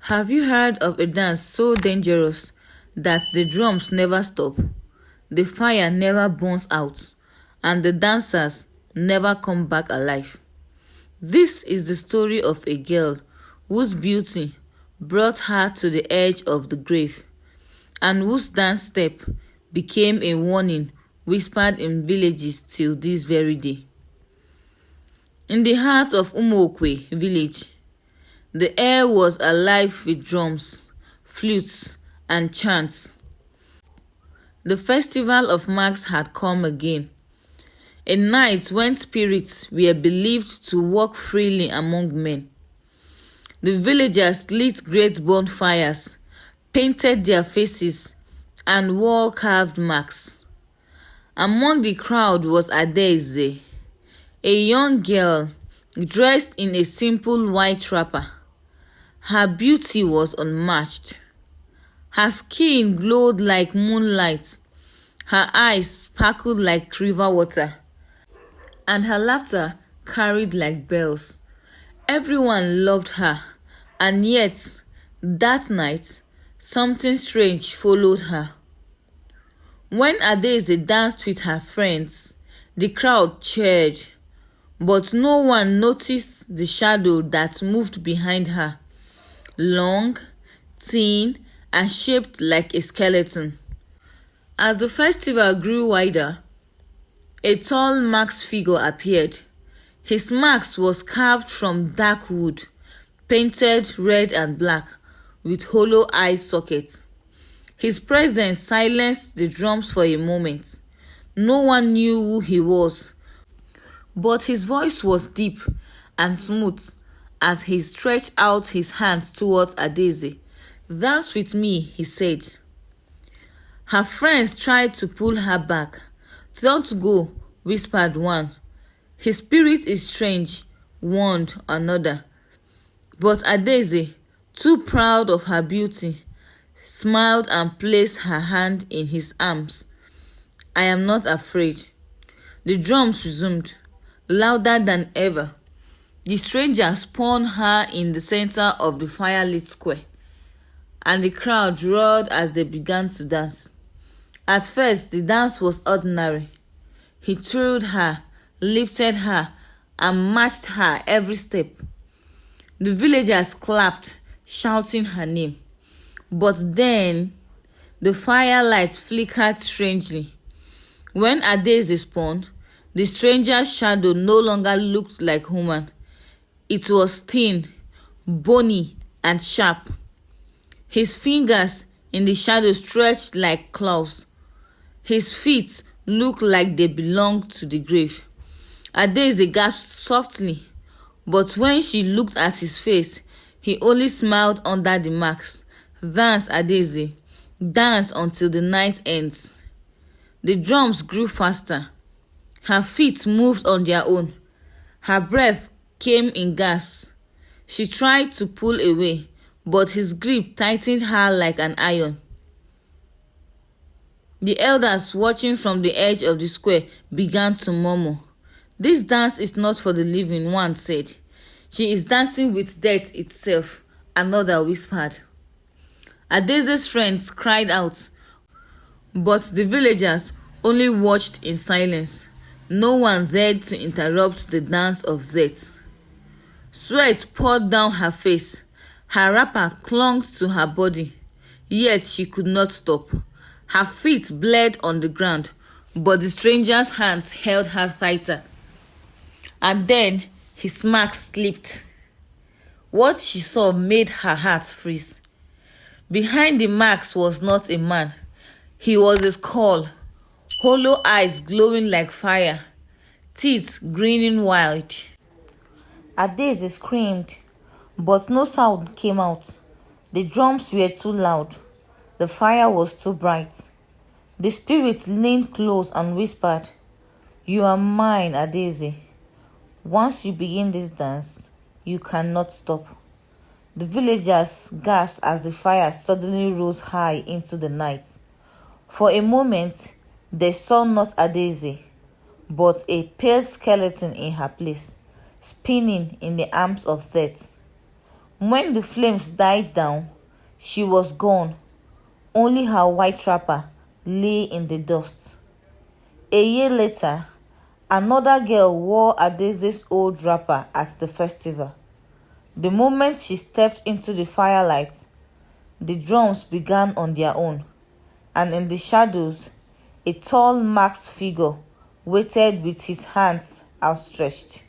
Have you heard of a dance so dangerous that the drums never stop, the fire never burns out, and the dancers never come back alive? This is the story of a girl whose beauty brought her to the edge of the grave, and whose dance step became a warning whispered in villages till this very day. In the heart of Umokwe village, the air was alive with drums, flutes, and chants. The festival of marks had come again, a night when spirits were believed to walk freely among men. The villagers lit great bonfires, painted their faces, and wore carved marks. Among the crowd was Adaeze, a young girl dressed in a simple white wrapper. Her beauty was unmatched. Her skin glowed like moonlight, her eyes sparkled like river water, and her laughter carried like bells. Everyone loved her, and yet, that night, something strange followed her. When Adaeze danced with her friends, the crowd cheered, but no one noticed the shadow that moved behind her, long, thin, and shaped like a skeleton. As the festival grew wider, a tall masked figure appeared. His mask was carved from dark wood, painted red and black, with hollow eye sockets. His presence silenced the drums for a moment. No one knew who he was, but his voice was deep and smooth as he stretched out his hands towards Adaeze. "Dance with me," he said. Her friends tried to pull her back. "Don't go," whispered one. "His spirit is strange," warned another. But Adaeze, too proud of her beauty, smiled and placed her hand in his arms. "I am not afraid." The drums resumed, louder than ever. The stranger spun her in the center of the firelit square, and the crowd roared as they began to dance. At first, the dance was ordinary. He twirled her, lifted her, and matched her every step. The villagers clapped, shouting her name. But then, the firelight flickered strangely. When Adaeze spun, the stranger's shadow no longer looked like human. It was thin, bony, and sharp. His fingers in the shadow stretched like claws. His feet looked like they belonged to the grave. Adaeze gasped softly, but when she looked at his face, he only smiled under the mask. "Dance, Adaeze, dance until the night ends." The drums grew faster. Her feet moved on their own. Her breath came in gasps. She tried to pull away, but his grip tightened her like an iron. The elders watching from the edge of the square began to murmur. "This dance is not for the living," one said. "She is dancing with death itself," another whispered. Adaeze's friends cried out, but the villagers only watched in silence. No one dared to interrupt the dance of death. Sweat poured down her face. Her wrapper clung to her body, yet she could not stop. Her feet bled on the ground, but the stranger's hands held her tighter. And then his mask slipped. What she saw made her heart freeze. Behind the mask was not a man. He was a skull, hollow eyes glowing like fire, teeth grinning wild. Adaeze screamed, but no sound came out. The drums were too loud. The fire was too bright. The spirit leaned close and whispered, "You are mine, Adaeze. Once you begin this dance, you cannot stop." The villagers gasped as the fire suddenly rose high into the night. For a moment, they saw not Adaeze, but a pale skeleton in her place, spinning in the arms of death. When the flames died down, she was gone. Only her white wrapper lay in the dust. A year later, another girl wore Adese's old wrapper at the festival. The moment she stepped into the firelight, the drums began on their own, and in the shadows, a tall masked figure waited with his hands outstretched.